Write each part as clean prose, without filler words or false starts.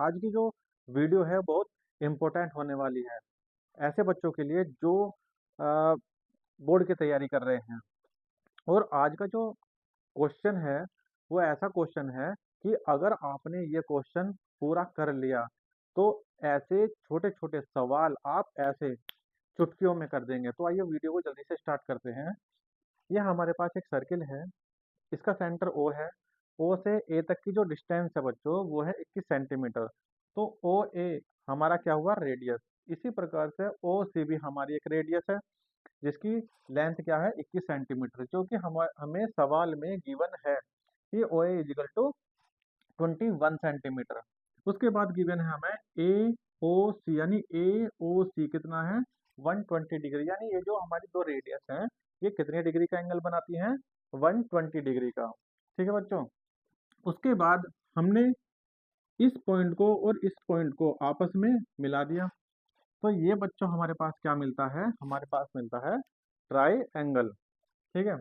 आज की जो वीडियो है बहुत इम्पोर्टेंट होने वाली है ऐसे बच्चों के लिए जो बोर्ड की तैयारी कर रहे हैं। और आज का जो क्वेश्चन है वो ऐसा क्वेश्चन है कि अगर आपने ये क्वेश्चन पूरा कर लिया तो ऐसे छोटे छोटे सवाल आप ऐसे चुटकियों में कर देंगे। तो आइए वीडियो को जल्दी से स्टार्ट करते हैं। ये हमारे पास एक सर्किल है, इसका सेंटर ओ है। ओ से ए तक की जो डिस्टेंस है बच्चों वो है 21 सेंटीमीटर। तो ओ ए हमारा क्या हुआ, रेडियस। इसी प्रकार से ओ सी भी हमारी एक रेडियस है जिसकी लेंथ क्या है, 21 सेंटीमीटर, जो कि हमें सवाल में गिवन है कि ओ ए इजिकल टू 21 सेंटीमीटर। उसके बाद गिवन है हमें ए ओ सी, यानी ए ओ सी कितना है, 120 डिग्री। यानी ये जो हमारी दो रेडियस हैं ये कितने डिग्री का एंगल बनाती हैं, 120 डिग्री का। ठीक है बच्चों। उसके बाद हमने इस पॉइंट को और इस पॉइंट को आपस में मिला दिया। तो ये बच्चों हमारे पास क्या मिलता है, हमारे पास मिलता है ट्राई एंगल। ठीक है।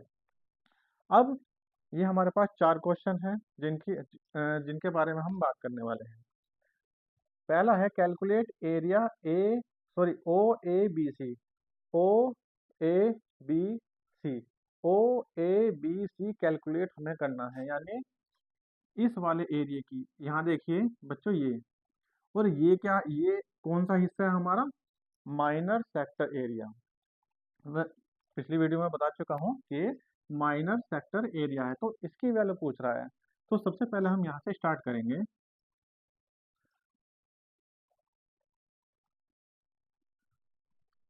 अब ये हमारे पास चार क्वेश्चन हैं जिनके बारे में हम बात करने वाले हैं। पहला है calculate area O A B C. O A B C, O A B C calculate हमें करना है, यानी इस वाले एरिया की। यहाँ देखिए बच्चों ये, और ये क्या, ये कौन सा हिस्सा है हमारा, माइनर सेक्टर एरिया। मैं पिछली वीडियो में बता चुका हूँ कि माइनर सेक्टर एरिया है, तो इसकी वैल्यू पूछ रहा है। तो सबसे पहले हम यहाँ से स्टार्ट करेंगे।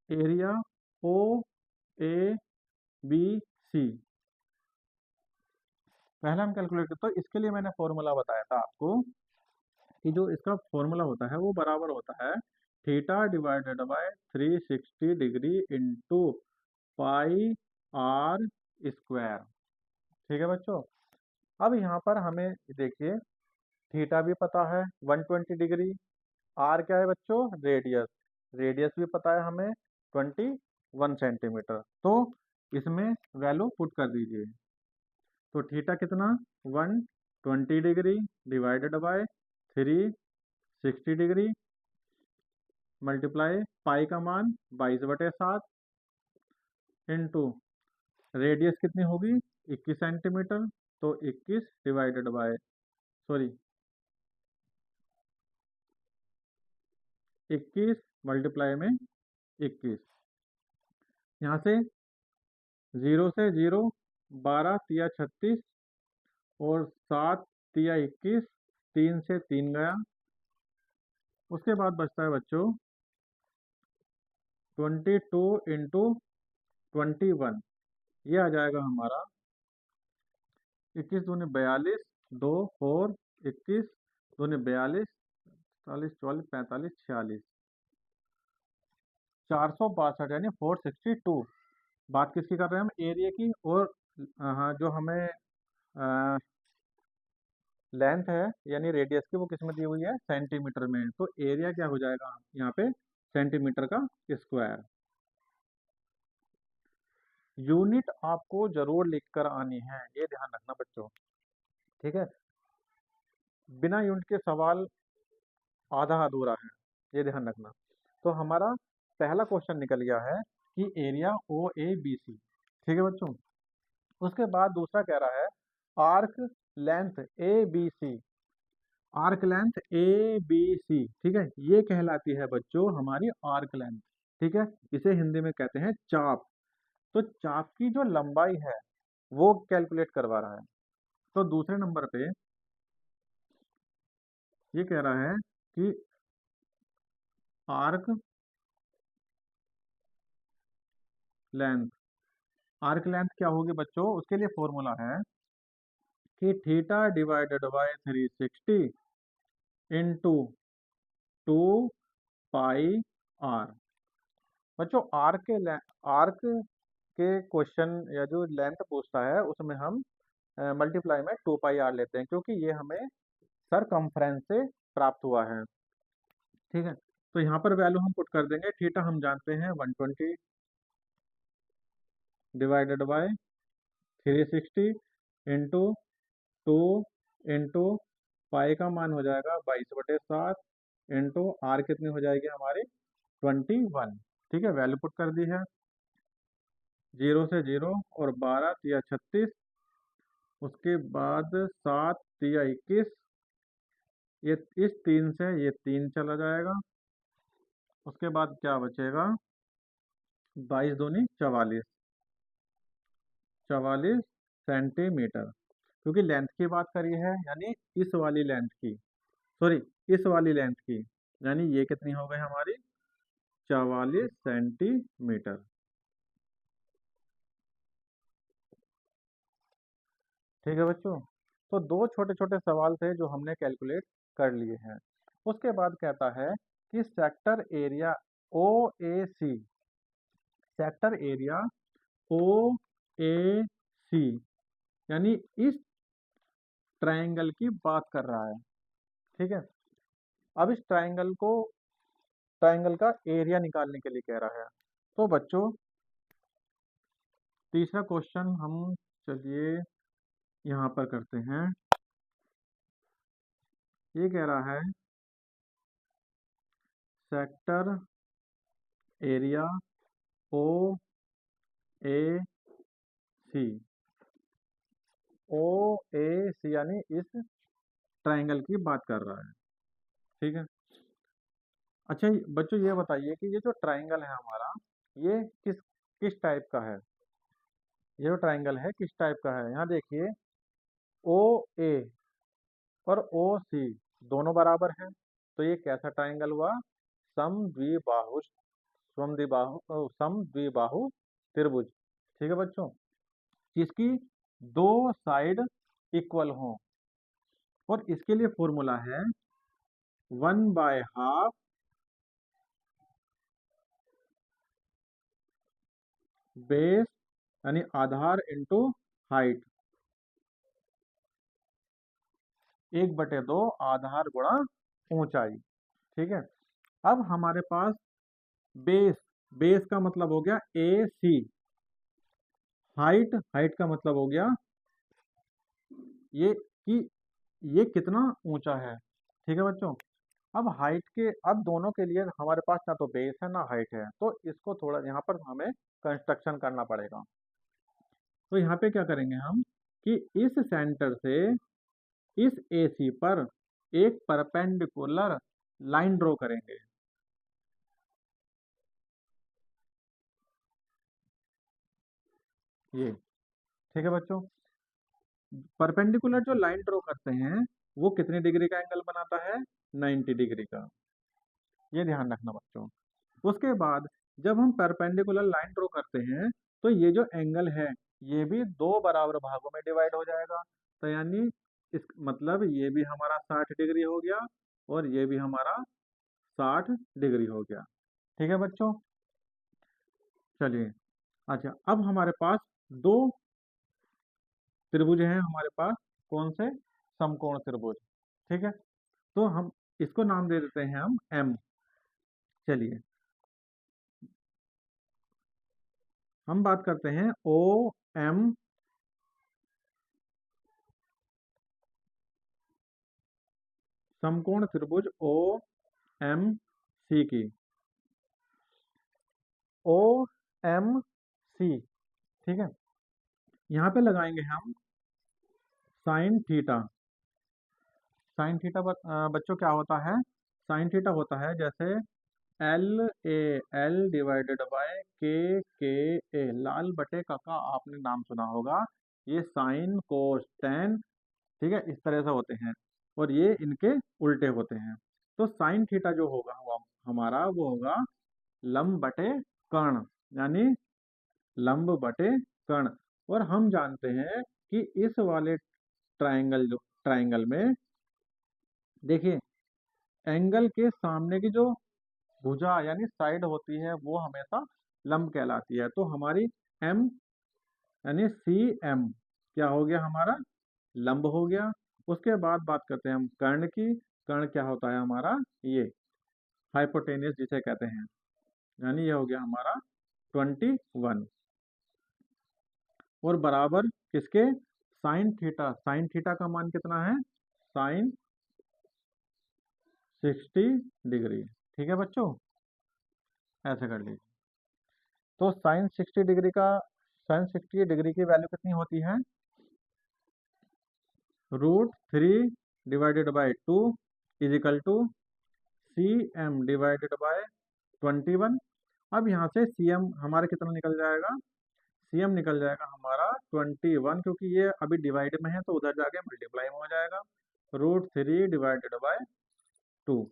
एरिया ओ ए बी सी पहले हम कैलकुलेट करते, तो इसके लिए मैंने फॉर्मूला बताया था आपको कि जो इसका फॉर्मूला होता है वो बराबर होता है theta divided by 360 degree into pi r square. ठीक है बच्चों। अब यहाँ पर हमें देखिए थीटा भी पता है 120 डिग्री, आर क्या है बच्चों, रेडियस। रेडियस भी पता है हमें 21 सेंटीमीटर। तो इसमें वैल्यू पुट कर दीजिए। तो थीटा कितना, 120 degree divided by 360 degree multiply pi का मान 22/7 इंटू रेडियस कितनी होगी, 21 सेंटीमीटर। तो 21 डिवाइडेड बाय, सॉरी 21 मल्टीप्लाई में 21, यहाँ से 0 से 0, 12 तिया 36 और 7 तिया 21, 3 से 3 गया। उसके बाद बचता है बच्चों 22 इंटू 21, ये आ जाएगा हमारा 21 दूनी 42, 2 और 21 दूनी 42, 40 44 45 46, 462, यानी 462। बात किसकी कर रहे हैं हम, एरिया की। और हाँ, जो हमें लेंथ है यानी रेडियस की वो किस में दी हुई है, सेंटीमीटर में। तो एरिया क्या हो जाएगा यहाँ पे, सेंटीमीटर का स्क्वायर। यूनिट आपको जरूर लिखकर आनी है, ये ध्यान रखना बच्चों। ठीक है। बिना यूनिट के सवाल आधा अधूरा है, ये ध्यान रखना। तो हमारा पहला क्वेश्चन निकल गया है कि area O A B C. ठीक है बच्चों। उसके बाद दूसरा कह रहा है arc length A B C. Arc length A B C, ठीक है, ये कहलाती है बच्चों हमारी आर्क लेंथ। ठीक है। इसे हिंदी में कहते हैं चाप। तो चाप की जो लंबाई है वो कैलकुलेट करवा रहा है। तो दूसरे नंबर पे ये कह रहा है कि आर्क लेंथ, आर्क लेंथ क्या होगी बच्चों, उसके लिए फॉर्मूला है कि थीटा डिवाइडेड बाय 360 इंटू 2 पाई आर। बच्चों आर्क के क्वेश्चन या जो लेंथ पूछता है उसमें हम मल्टीप्लाई में 2 पाई आर लेते हैं, क्योंकि ये हमें सरकमफ्रेंस से प्राप्त हुआ है। ठीक है। तो यहाँ पर वैल्यू हम पुट कर देंगे। थीटा हम जानते हैं 120 डिवाइडेड बाय 360 इंटू 2 इंटू पाई का मान हो जाएगा 22/7 इंटू आर कितनी हो जाएगी हमारी 21। ठीक है, वैल्यू पुट कर दी है। 0 से 0 और 12 तिया 36, उसके बाद 7 तिया 21, ये इस 3 से ये 3 चला जाएगा। उसके बाद क्या बचेगा, 22 दूनी 44, 44 सेंटीमीटर। क्योंकि लेंथ की बात करी है, यानी इस वाली लेंथ की, सॉरी इस वाली लेंथ की, यानी ये कितनी हो गई हमारी 44 सेंटीमीटर। ठीक है बच्चों, तो दो छोटे छोटे सवाल थे जो हमने कैलकुलेट कर लिए हैं। उसके बाद कहता है कि सेक्टर एरिया ओ ए सी, सेक्टर एरिया ओ ए सी, यानी इस ट्रायंगल की बात कर रहा है। ठीक है, अब इस ट्रायंगल का एरिया निकालने के लिए कह रहा है। तो बच्चों तीसरा क्वेश्चन हम, चलिए यहाँ पर करते हैं। ये कह रहा है सेक्टर एरिया ओ ए सी, ओ ए सी यानी इस ट्रायंगल की बात कर रहा है। ठीक है, अच्छा बच्चों ये बताइए कि ये जो ट्रायंगल है हमारा, ये किस टाइप का है। ये जो ट्रायंगल है किस टाइप का है, यहाँ देखिए ओ ए और ओ सी दोनों बराबर हैं, तो ये कैसा ट्रायंगल हुआ, समद्विबाहु, समद्विबाहु त्रिभुज। ठीक है बच्चों, जिसकी दो साइड इक्वल हों, और इसके लिए फॉर्मूला है 1/2 बेस, यानी आधार इंटू हाइट, 1/2 आधार गुणा ऊंचाई। ठीक है, अब हमारे पास बेस, बेस का मतलब हो गया ए सी, हाइट, हाइट का मतलब हो गया ये कि ये कितना ऊंचा है। ठीक है बच्चों, अब दोनों के लिए हमारे पास ना तो बेस है ना हाइट है, तो इसको थोड़ा यहाँ पर हमें कंस्ट्रक्शन करना पड़ेगा। तो यहाँ पे क्या करेंगे हम कि इस सेंटर से इस AC पर एक परपेंडिकुलर लाइन ड्रॉ करेंगे। ये ठीक है बच्चों, परपेंडिकुलर जो लाइन ड्रॉ करते हैं वो कितने डिग्री का एंगल बनाता है, 90 डिग्री का। ये ध्यान रखना बच्चों। उसके बाद जब हम परपेंडिकुलर लाइन ड्रॉ करते हैं, तो ये जो एंगल है ये भी दो बराबर भागों में डिवाइड हो जाएगा। तो यानी इस मतलब ये भी हमारा 60 डिग्री हो गया, और ये भी हमारा 60 डिग्री हो गया। ठीक है बच्चों, चलिए अच्छा, अब हमारे पास दो त्रिभुज हैं हमारे पास, कौन से, समकोण त्रिभुज। ठीक है, तो हम इसको नाम दे देते हैं हम एम। चलिए हम बात करते हैं ओ एम, समकोण त्रिभुज ओ एम सी की। ओ एम सी, ठीक है, यहाँ पे लगाएंगे हम साइन थीटा। साइन थीटा बच्चों क्या होता है, साइन थीटा होता है जैसे L A, L divided by के ए, लाल बटे का आपने नाम सुना होगा। ये साइन कोस टेन, ठीक है, इस तरह से होते हैं, और ये इनके उल्टे होते हैं। तो साइन थीटा जो होगा वो हमारा वो होगा लंब बटे कर्ण, यानी लंब बटे कर्ण। और हम जानते हैं कि इस वाले ट्रायंगल में देखिए, एंगल के सामने की जो भुजा यानी साइड होती है वो हमेशा लंब कहलाती है। तो हमारी एम यानी सी एम क्या हो गया हमारा, लंब हो गया। उसके बाद बात करते हैं हम कर्ण की। कर्ण क्या होता है हमारा, ये हाइपोटेनियस जिसे कहते हैं, यानी ये हो गया हमारा 21, और बराबर किसके, साइन थीटा। साइन थीटा का मान कितना है, साइन 60 डिग्री। ठीक है बच्चों, ऐसे कर लीजिए। तो साइन 60 डिग्री की वैल्यू कितनी होती है? √3/2 इज इक्वल टू CM/21। अब यहाँ से CM हमारा कितना निकल जाएगा? CM निकल जाएगा हमारा 21, क्योंकि ये अभी डिवाइड में है तो उधर जाके मल्टीप्लाई में हो जाएगा। √3/2।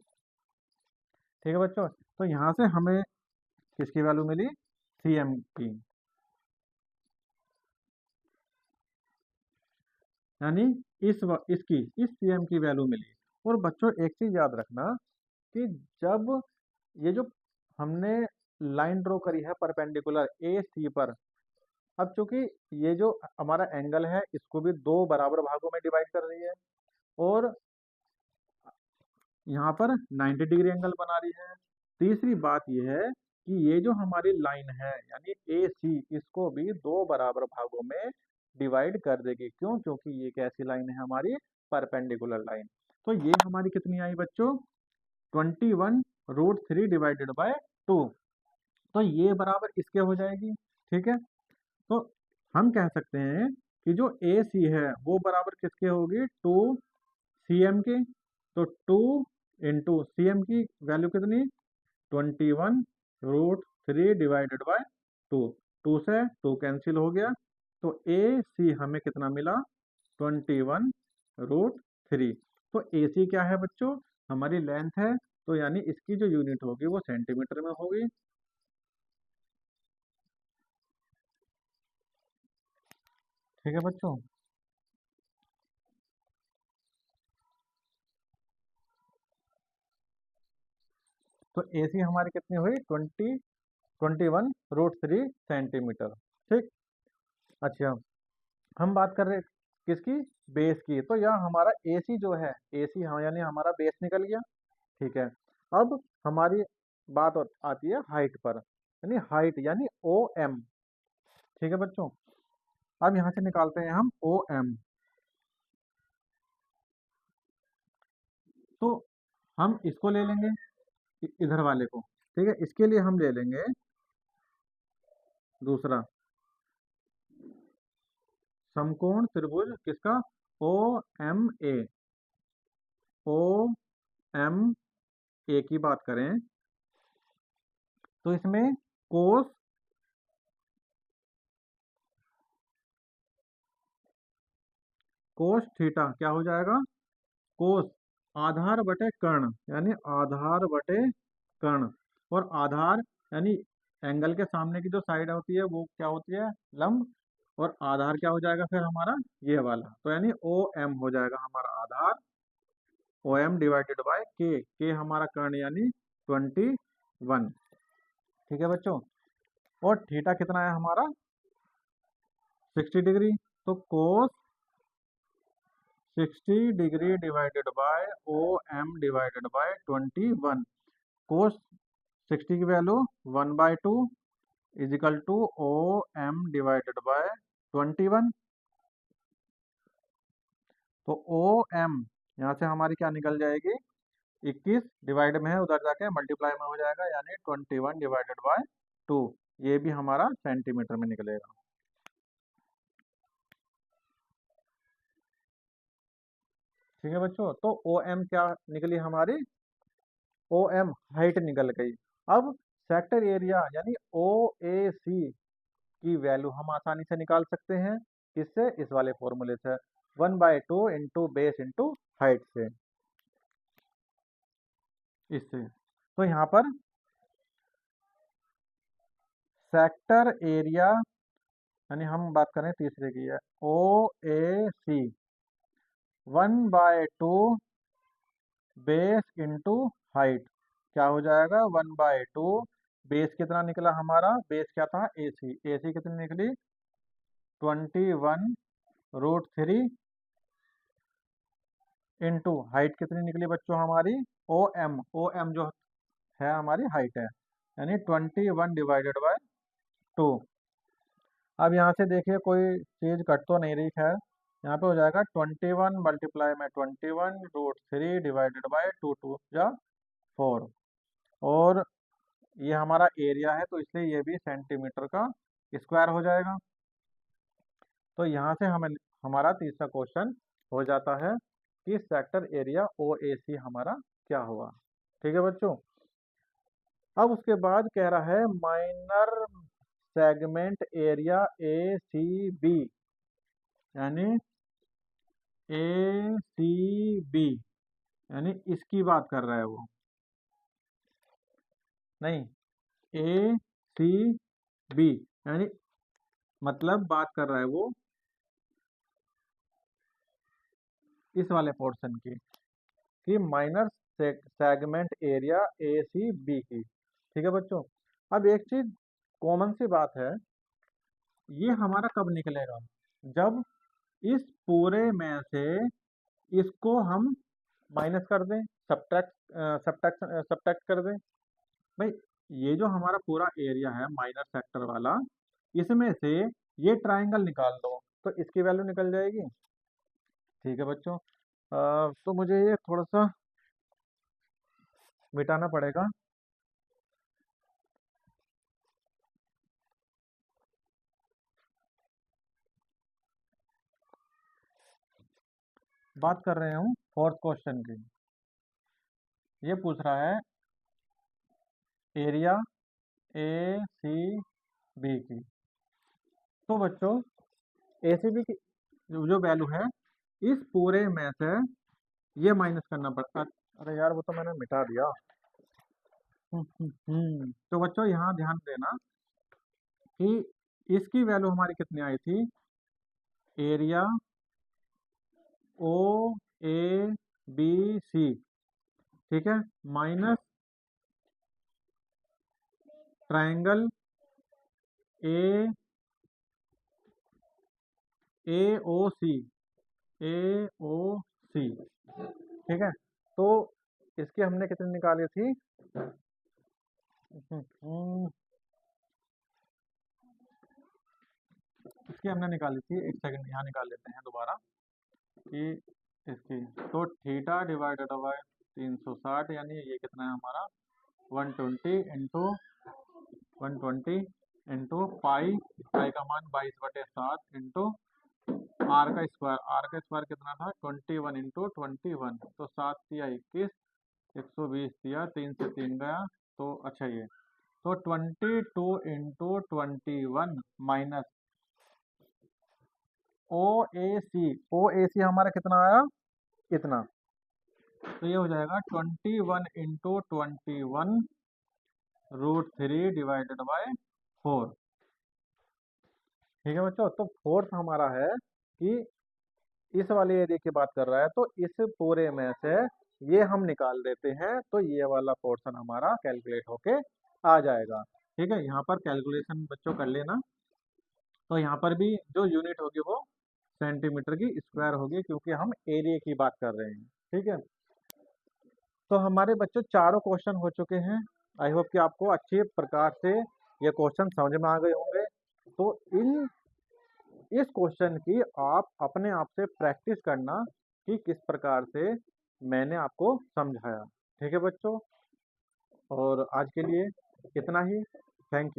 ठीक है बच्चों, तो यहाँ से हमें किसकी वैल्यू मिली? CM की, यानी इस CM की वैल्यू मिली। और बच्चों एक चीज याद रखना कि जब ये जो हमने लाइन ड्रॉ करी है परपेंडिकुलर AC पर, अब चूंकि ये जो हमारा एंगल है इसको भी दो बराबर भागों में डिवाइड कर रही है, और यहाँ पर 90 डिग्री एंगल बना रही है। तीसरी बात यह है कि ये जो हमारी लाइन है यानी AC, इसको भी दो बराबर भागों में डिवाइड कर देगी। क्यों? क्योंकि ये कैसी लाइन है? हमारी परपेंडिकुलर लाइन। तो ये हमारी कितनी आई बच्चों? 21√3/2। तो ये बराबर इसके हो जाएगी। ठीक है, तो हम कह सकते हैं कि जो AC है वो बराबर किसके होगी? 2CM के। तो 2 × CM की वैल्यू कितनी? 21√3/2। 2 से 2 कैंसिल हो गया, तो AC हमें कितना मिला? 21√3। तो AC क्या है बच्चों? हमारी लेंथ है, तो यानी इसकी जो यूनिट होगी वो सेंटीमीटर में होगी। ठीक है बच्चों, तो AC हमारी कितनी हुई? 21√3 सेंटीमीटर। ठीक। अच्छा, हम बात कर रहे किसकी? बेस की। तो यहाँ हमारा AC जो है, AC हाँ यानी हमारा बेस निकल गया। ठीक है, अब हमारी बात आती है हाइट पर, यानी हाइट यानी OM। ठीक है बच्चों, अब यहाँ से निकालते हैं हम OM। तो हम इसको ले लेंगे, इधर वाले को। ठीक है, इसके लिए हम ले लेंगे दूसरा समकोण त्रिभुज, किसका? OMA। OMA की बात करें तो इसमें कोस कोस थीटा क्या हो जाएगा? कोस आधार बटे कर्ण, यानी आधार बटे कर्ण। और आधार यानी एंगल के सामने की जो साइड होती है वो क्या होती है? लंब। और आधार क्या हो जाएगा फिर हमारा? ये वाला। तो यानी OM हो जाएगा हमारा आधार, OM/K। हमारा कर्ण यानी 21। ठीक है बच्चों, और थीटा कितना है हमारा? 60 डिग्री। तो कोस 60 डिग्री/OM/21। कोस 60 की value 1/2 is equal to OM/21। तो OM यहाँ से हमारी क्या निकल जाएगी? 21 डिवाइड में है, उधर जाके मल्टीप्लाई में हो जाएगा, यानी 21/2। ये भी हमारा सेंटीमीटर में निकलेगा। ठीक है बच्चों, तो OM क्या निकली हमारी? OM हाइट निकल गई। अब सेक्टर एरिया यानी OAC की वैल्यू हम आसानी से निकाल सकते हैं। किससे? इस वाले फॉर्मूले से, 1/2 इंटू बेस इंटू हाइट से, इससे। तो यहाँ पर सेक्टर एरिया यानी हम बात करें तीसरे की है, OAC 1/2 बेस इंटू हाइट क्या हो जाएगा? 1/2। बेस कितना निकला हमारा? बेस क्या था? AC कितनी निकली? 21√3 इंटू हाइट कितनी निकली बच्चों हमारी? OM जो है हमारी हाइट है, यानी 21/2। अब यहाँ से देखिए कोई चीज कट तो नहीं रही, खैर। यहाँ पे हो जाएगा 21 मल्टीप्लाई में 21 √3 डिवाइडेड बाय 2 2 जा 4। और ये हमारा एरिया है तो इसलिए ये भी सेंटीमीटर का स्क्वायर हो जाएगा। तो यहाँ से हमें हमारा तीसरा क्वेश्चन हो जाता है कि सेक्टर एरिया ओ ए सी हमारा क्या हुआ। ठीक है बच्चों। अब उसके बाद कह रहा है minor segment area A C B, यानी ए सी बी, यानी इसकी बात कर रहा है वो, नहीं, ए सी बी, यानी मतलब बात कर रहा है वो इस वाले पोर्शन की, कि minor segment area A C B की। ठीक है बच्चों। अब एक चीज कॉमन सी बात है, ये हमारा कब निकलेगा, जब इस पूरे में से इसको हम माइनस कर दें, सब्ट्रैक्ट सब्ट्रैक्ट सब्ट्रैक्ट कर दें। भाई ये जो हमारा पूरा एरिया है माइनर सेक्टर वाला, इसमें से ये ट्राइंगल निकाल दो तो इसकी वैल्यू निकल जाएगी। ठीक है बच्चों। तो मुझे ये थोड़ा सा मिटाना पड़ेगा। बात कर रहे हूँ फोर्थ क्वेश्चन की। ये पूछ रहा है एरिया ए सी बी की। तो बच्चों ए सी बी की जो वैल्यू है, इस पूरे में से ये माइनस करना पड़ता। अरे यार वो तो मैंने मिटा दिया। तो बच्चों यहाँ ध्यान देना कि इसकी वैल्यू हमारी कितनी आई थी, area O A B C, ठीक है, माइनस ट्राइंगल ए ए ओ सी, ए ओ सी। ठीक है। तो इसकी हमने कितनी निकाली थी, इसकी हमने निकाली थी, एक सेकंड यहाँ निकाल लेते हैं दोबारा कि इसकी, तो थीटा डिवाइडेड बाय 360, यानी ये कितना है हमारा 120 इंटू पाई का मान 22/7 इंटू आर का स्क्वायर कितना था 21 इंटू 21, तो 7 तिया 21, 120 दिया, 3 से 3 गया, तो अच्छा ये तो 22 इंटू 21 माइनस ओ ए सी हमारा कितना आया, इतना। तो ये हो जाएगा 21 इंटू 21 √3 डिवाइडेड बाय 4। ठीक है बच्चों। तो फोर्थ हमारा है कि इस वाले एरिया की बात कर रहा है, तो इस पूरे में से ये हम निकाल देते हैं तो ये वाला पोर्शन हमारा कैलकुलेट होके आ जाएगा। ठीक है, यहाँ पर कैलकुलेशन बच्चों कर लेना। तो यहाँ पर भी जो यूनिट होगी वो सेंटीमीटर की स्क्वायर होगी, क्योंकि हम एरिया की बात कर रहे हैं। ठीक है। तो हमारे बच्चों चारों क्वेश्चन हो चुके हैं। आई होप कि आपको अच्छे प्रकार से ये क्वेश्चन समझ में आ गए होंगे। तो इस क्वेश्चन की आप अपने आप से प्रैक्टिस करना कि किस प्रकार से मैंने आपको समझाया। ठीक है बच्चों। और आज के लिए इतना ही। Thank you.